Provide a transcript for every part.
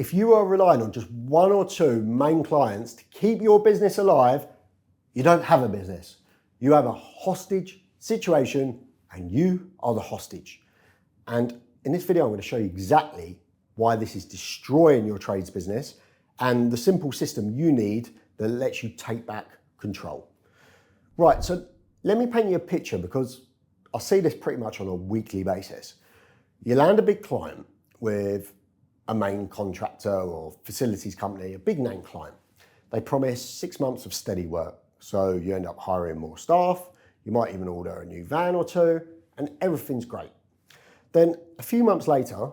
if you are relying on just one or two main clients to keep your business alive, you don't have a business. You have a hostage situation and you are the hostage. And in this video, I'm going to show you exactly why this is destroying your trades business and the simple system you need that lets you take back control. Right, so let me paint you a picture because I see this pretty much on a weekly basis. You land a big client with a main contractor or facilities company, a big name client. They promise 6 months of steady work. So you end up hiring more staff, you might even order a new van or two, and everything's great. Then a few months later,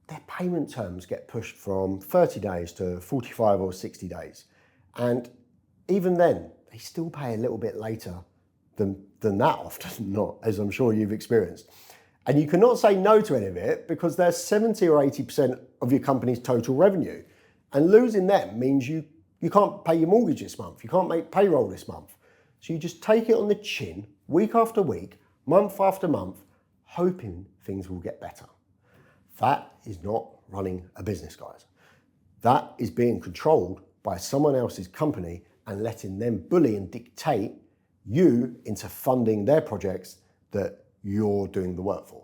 their payment terms get pushed from 30 days to 45 or 60 days. And even then, they still pay a little bit later than that often, not as I'm sure you've experienced. And you cannot say no to any of it because they're 70 or 80% of your company's total revenue. And losing them means you can't pay your mortgage this month, you can't make payroll this month. So you just take it on the chin, week after week, month after month, hoping things will get better. That is not running a business, guys. That is being controlled by someone else's company and letting them bully and dictate you into funding their projects that you're doing the work for.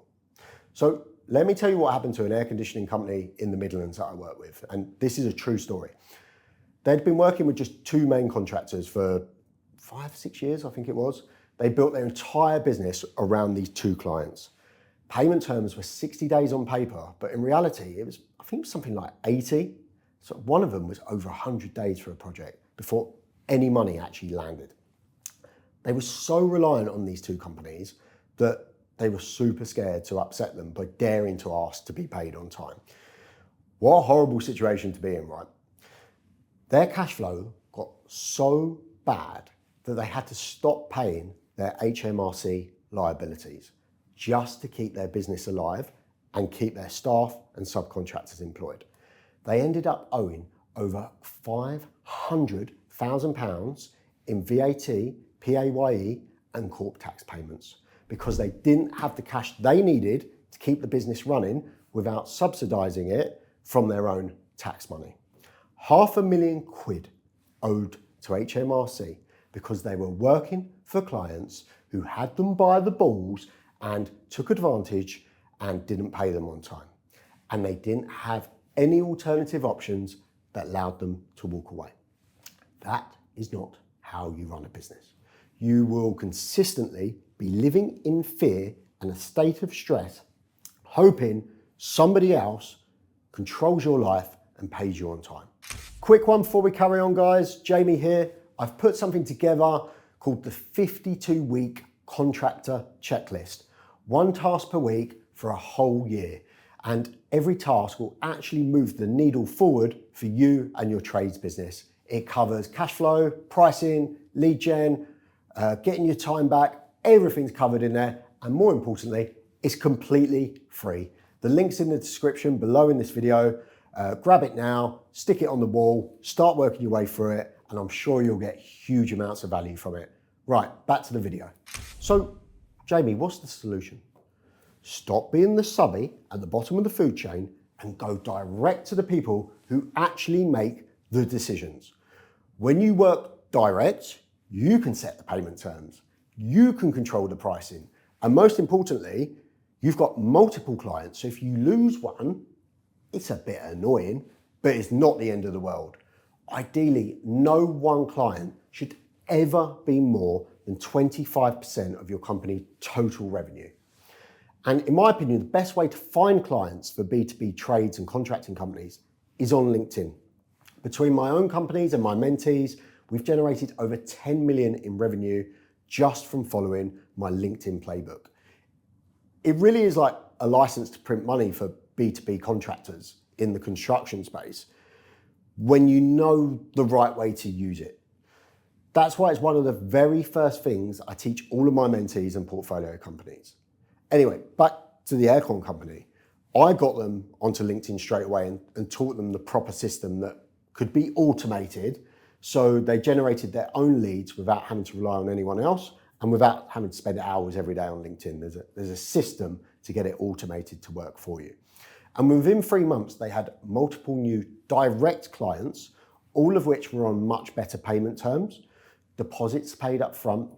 So let me tell you what happened to an air conditioning company in the Midlands that I work with. And this is a true story. They'd been working with just two main contractors for 5, 6 years, I think it was. They built their entire business around these two clients. Payment terms were 60 days on paper, but in reality, it was, I think, something like 80. So one of them was over 100 days for a project before any money actually landed. They were so reliant on these two companies that they were super scared to upset them by daring to ask to be paid on time. What a horrible situation to be in, right? Their cash flow got so bad that they had to stop paying their HMRC liabilities just to keep their business alive and keep their staff and subcontractors employed. They ended up owing over £500,000 in VAT, PAYE and corp tax payments because they didn't have the cash they needed to keep the business running without subsidising it from their own tax money. £500,000 owed to HMRC because they were working for clients who had them by the balls and took advantage and didn't pay them on time. And they didn't have any alternative options that allowed them to walk away. That is not how you run a business. You will consistently be living in fear and a state of stress, hoping somebody else controls your life and pays you on time. Quick one before we carry on, guys. Jamie here. I've put something together called the 52-week contractor checklist. 1 task per week for a whole year. And every task will actually move the needle forward for you and your trades business. It covers cash flow, pricing, lead gen, getting your time back. Everything's covered in there. And more importantly, it's completely free. The link's in the description below in this video. Grab it now, stick it on the wall, start working your way through it, and I'm sure you'll get huge amounts of value from it. Right, back to the video. So, Jamie, what's the solution? Stop being the subby at the bottom of the food chain and go direct to the people who actually make the decisions. When you work direct, you can set the payment terms, you can control the pricing, and most importantly, you've got multiple clients, so if you lose one, it's a bit annoying, but it's not the end of the world. Ideally, no one client should ever be more than 25% of your company's total revenue. And in my opinion, the best way to find clients for B2B trades and contracting companies is on LinkedIn. Between my own companies and my mentees, we've generated over 10 million in revenue just from following my LinkedIn playbook. It really is like a license to print money for B2B contractors in the construction space when you know the right way to use it. That's why it's one of the very first things I teach all of my mentees and portfolio companies. Anyway, back to the aircon company. I got them onto LinkedIn straight away and taught them the proper system that could be automated so they generated their own leads without having to rely on anyone else and without having to spend hours every day on LinkedIn. There's a system to get it automated to work for you. And within 3 months, they had multiple new direct clients, all of which were on much better payment terms, deposits paid up front,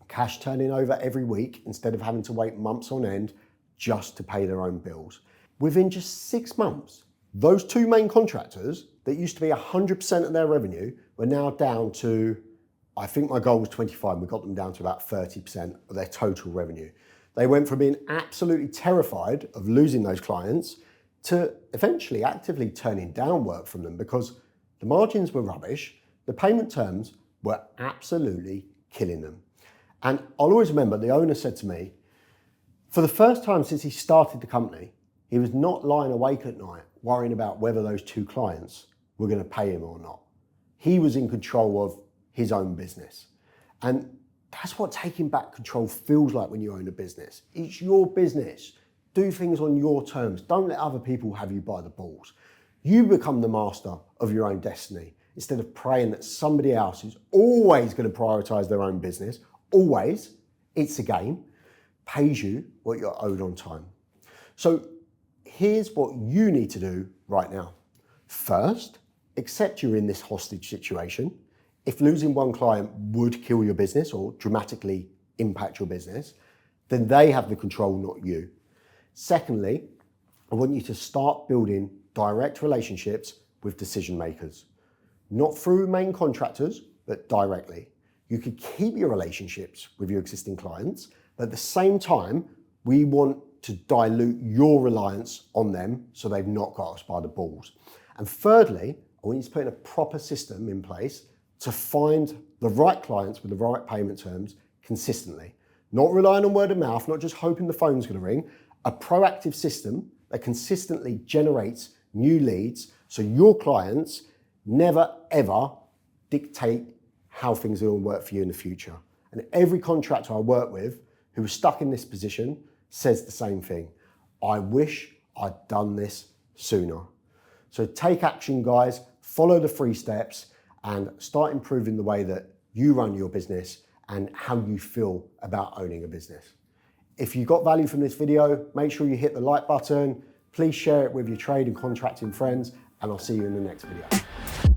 cash turning over every week instead of having to wait months on end just to pay their own bills. Within just 6 months, those two main contractors that used to be 100% of their revenue were now down to, I think my goal was 25, we got them down to about 30% of their total revenue. They went from being absolutely terrified of losing those clients to eventually actively turning down work from them because the margins were rubbish, the payment terms were absolutely killing them. And I'll always remember the owner said to me, for the first time since he started the company, he was not lying awake at night worrying about whether those two clients were going to pay him or not. He was in control of his own business. And that's what taking back control feels like when you own a business. It's your business. Do things on your terms. Don't let other people have you by the balls. You become the master of your own destiny instead of praying that somebody else is always going to prioritize their own business. Always, it's a game, pays you what you're owed on time. So here's what you need to do right now. First, accept you're in this hostage situation. If losing one client would kill your business or dramatically impact your business, then they have the control, not you. Secondly, I want you to start building direct relationships with decision makers, not through main contractors, but directly. You could keep your relationships with your existing clients, but at the same time, we want to dilute your reliance on them so they've not got us by the balls. And thirdly, I want you to put in a proper system in place to find the right clients with the right payment terms consistently. Not relying on word of mouth, not just hoping the phone's going to ring, a proactive system that consistently generates new leads so your clients never ever dictate how things are going to work for you in the future. And every contractor I work with who is stuck in this position says the same thing. I wish I'd done this sooner. So take action, guys, follow the 3 steps and start improving the way that you run your business and how you feel about owning a business. If you got value from this video, make sure you hit the like button. Please share it with your trade and contracting friends, and I'll see you in the next video.